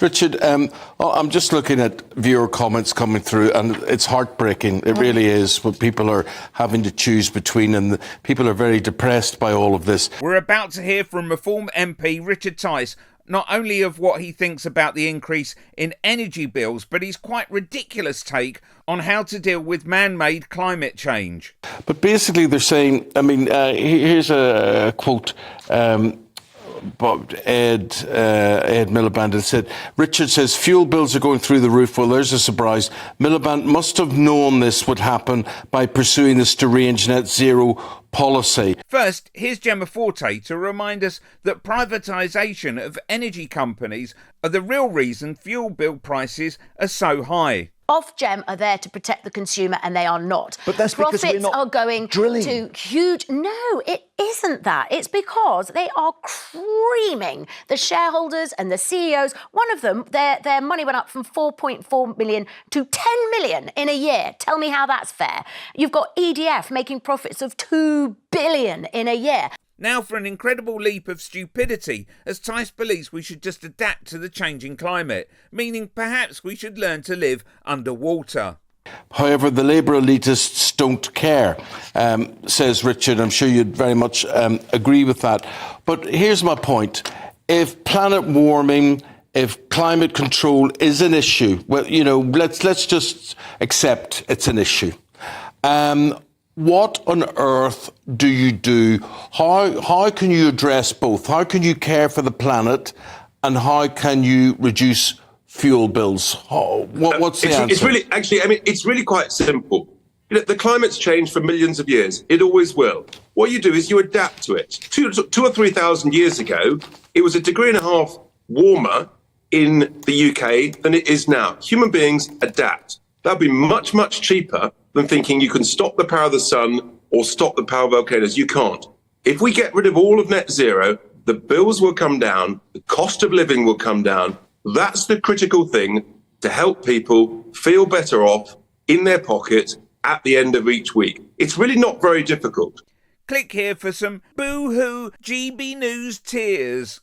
Richard, I'm just looking at viewer comments coming through, and it's heartbreaking. It really is what people are having to choose between, and people are very depressed by all of this. We're about to hear from Reform MP Richard Tice, not only of what he thinks about the increase in energy bills, but his quite ridiculous take on how to deal with man-made climate change. But basically they're saying, here's a quote, Ed Miliband had said, Richard says fuel bills are going through the roof. Well, there's a surprise. Miliband must have known this would happen by pursuing this deranged net zero policy. First, here's Gemma Forte to remind us that privatisation of energy companies are the real reason fuel bill prices are so high. Ofgem are there to protect the consumer, and they are not. But that's because profits we're not are going drilling. to huge. No, it isn't that. It's because they are creaming the shareholders and the CEOs. One of them, their money went up from 4.4 million to 10 million in a year. Tell me how that's fair. You've got EDF making profits of 2 billion in a year. Now for an incredible leap of stupidity, as Tice believes we should just adapt to the changing climate, meaning perhaps we should learn to live underwater. However, the Labour elitists don't care, says Richard. I'm sure you'd very much agree with that. But here's my point. If planet warming, if climate control is an issue, well, let's just accept it's an issue. What on earth do you do? How can you address both? How can you care for the planet, and how can you reduce fuel bills? What's the answer? It's really quite simple. The climate's changed for millions of years. It always will. What you do is you adapt to it. 2,000 or 3,000 years ago, it was 1.5 degrees warmer in the UK than it is now. Human beings adapt. That'd be much, much cheaper than thinking you can stop the power of the sun or stop the power of volcanoes. You can't. If we get rid of all of net zero, the bills will come down, the cost of living will come down. That's the critical thing to help people feel better off in their pocket at the end of each week. It's really not very difficult. Click here for some boo-hoo GB News tears.